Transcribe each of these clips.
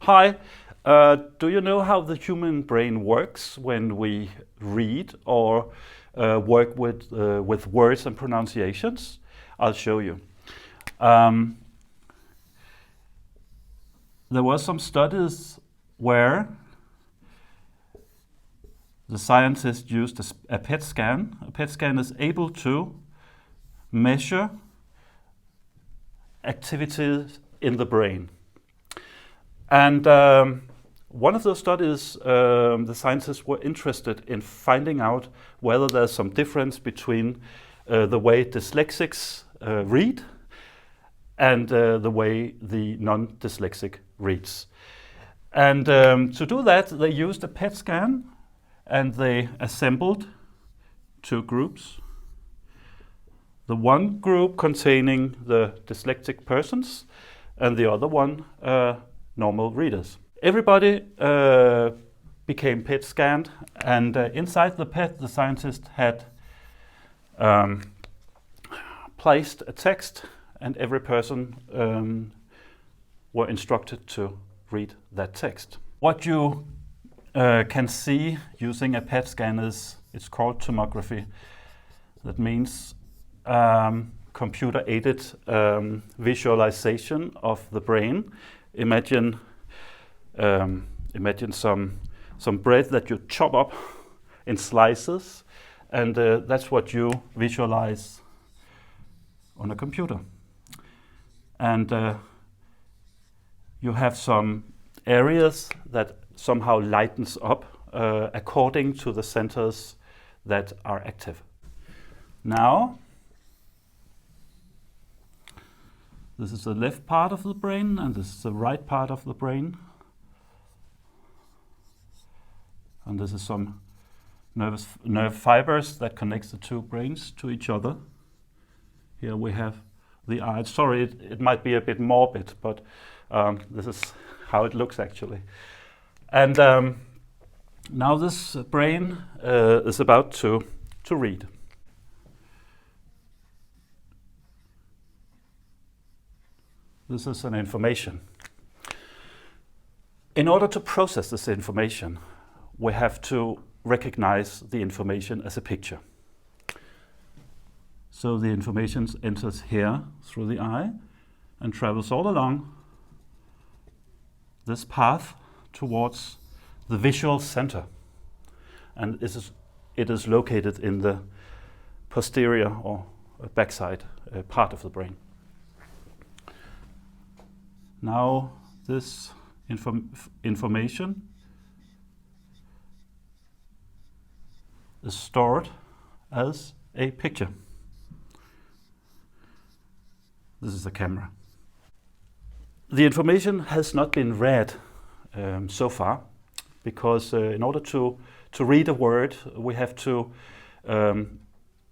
Hi, do you know how the human brain works when we read or work with words and pronunciations? I'll show you. There were some studies where the scientists used a PET scan. A PET scan is able to measure activities in the brain. And one of those studies, the scientists were interested in finding out whether there's some difference between the way dyslexics read and the way the non-dyslexic reads. And to do that, they used a PET scan and they assembled two groups. The one group containing the dyslexic persons and the other one normal readers. Everybody became PET scanned, and inside the PET the scientist had placed a text, and every person were instructed to read that text. What you can see using a PET scan is, it's called tomography. That means computer-aided visualization of the brain. Imagine some bread that you chop up in slices, and that's what you visualize on a computer. And you have some areas that somehow lightens up according to the centers that are active. Now, this is the left part of the brain, and this is the right part of the brain. And this is some nerve fibers that connects the two brains to each other. Here we have the eye. Sorry, it might be a bit morbid, but this is how it looks actually. And now this brain is about to read. This is an information. In order to process this information, we have to recognize the information as a picture. So the information enters here through the eye and travels all along this path towards the visual center. And it is located in the posterior or backside part of the brain. Now this information is stored as a picture. This is the camera. The information has not been read so far, because in order to read a word, we have to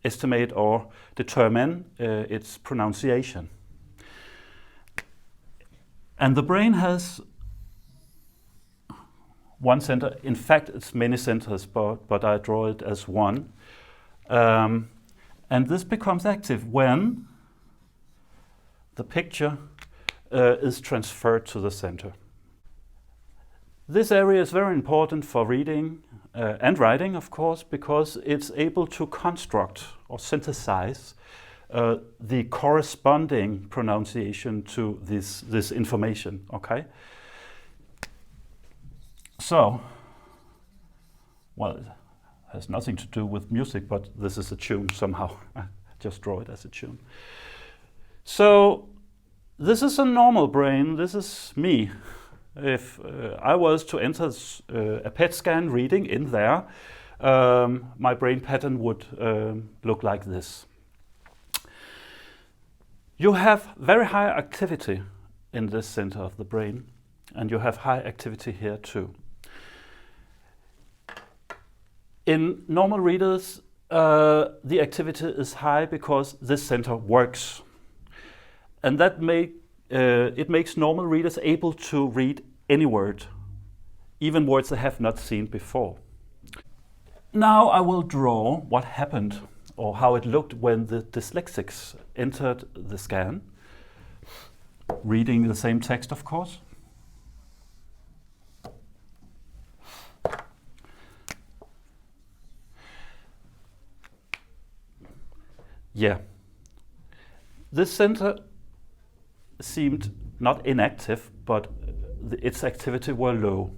estimate or determine its pronunciation. And the brain has one center. In fact, it's many centers, but I draw it as one. And this becomes active when the picture is transferred to the center. This area is very important for reading and writing, of course, because it's able to construct or synthesize the corresponding pronunciation to this information, okay? So, well, it has nothing to do with music, but this is a tune somehow. I just draw it as a tune. So, this is a normal brain. This is me. If I was to enter a PET scan reading in there, my brain pattern would look like this. You have very high activity in this center of the brain, and you have high activity here too. In normal readers, the activity is high because this center works. And that it makes normal readers able to read any word, even words they have not seen before. Now I will draw what happened, or how it looked when the dyslexics entered the scan, reading the same text, of course. Yeah. This center seemed not inactive, but its activity were low.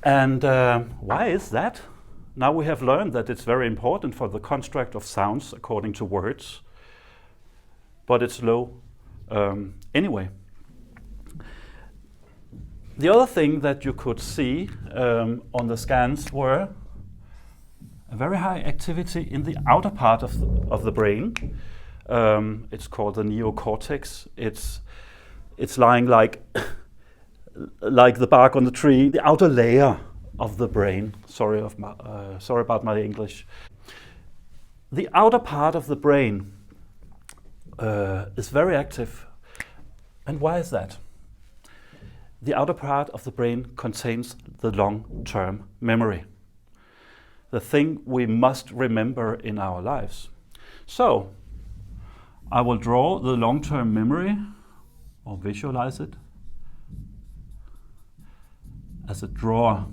And why is that? Now we have learned that it's very important for the construct of sounds according to words, but it's low anyway. The other thing that you could see on the scans were a very high activity in the outer part of the brain. It's called the Neocortex. It's lying like the bark on the tree, the outer layer of the brain. Sorry about my English. The outer part of the brain is very active. And why is that? The outer part of the brain contains the long-term memory, the thing we must remember in our lives. So, I will draw the long-term memory, or visualize it, as a drawer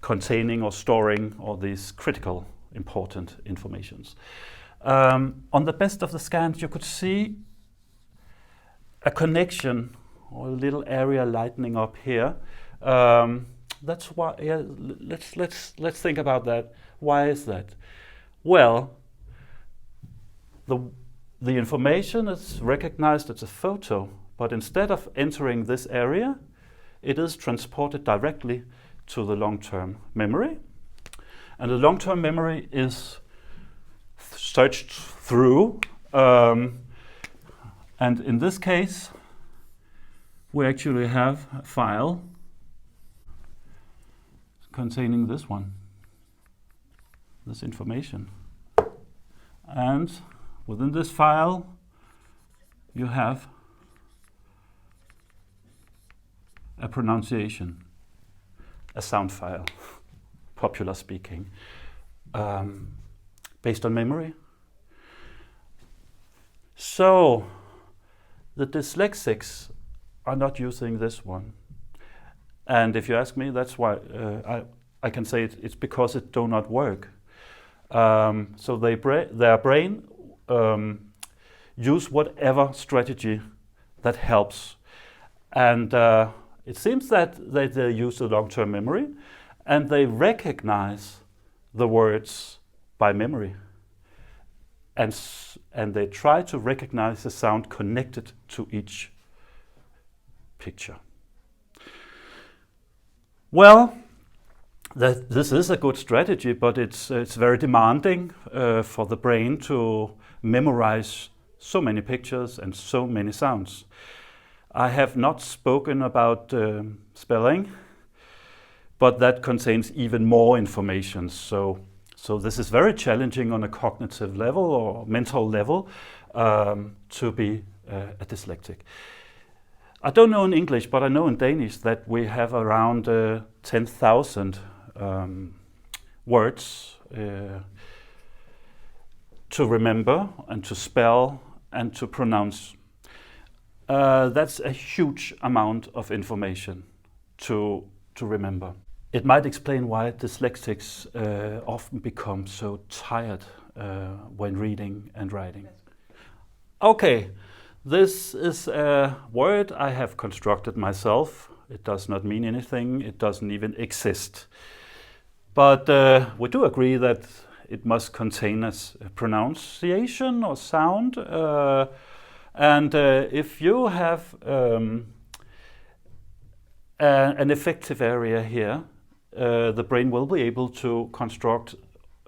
containing or storing all these critical, important informations. On the best of the scans, you could see a connection or a little area lightening up here. That's why. Yeah, let's think about that. Why is that? Well, the information is recognized as a photo, but instead of entering this area, it is transported directly to the long-term memory. And the long-term memory is searched through. And in this case, we actually have a file containing this information. And within this file, you have a pronunciation, a sound file, popular speaking, based on memory. So, the dyslexics are not using this one. And if you ask me, that's why I can say it's because it do not work. So their brain use whatever strategy that helps. And it seems that they use the long-term memory and they recognize the words by memory. And they try to recognize the sound connected to each picture. Well, this is a good strategy, but it's very demanding for the brain to memorize so many pictures and so many sounds. I have not spoken about spelling, but that contains even more information. So this is very challenging on a cognitive level or mental level to be a dyslexic. I don't know in English, but I know in Danish that we have around 10,000 words to remember and to spell and to pronounce. That's a huge amount of information to remember. It might explain why dyslexics often become so tired when reading and writing. Okay, this is a word I have constructed myself. It does not mean anything. It doesn't even exist. But we do agree that it must contain a pronunciation or sound. And if you have an effective area here, the brain will be able to construct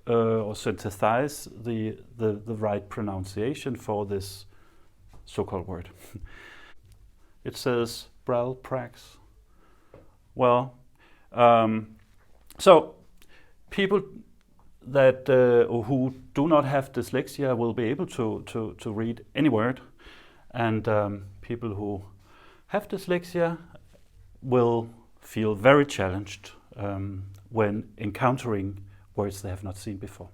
or synthesize the right pronunciation for this so-called word. It says Braille Prax. Well, so people that who do not have dyslexia will be able to read any word, and people who have dyslexia will feel very challenged when encountering words they have not seen before.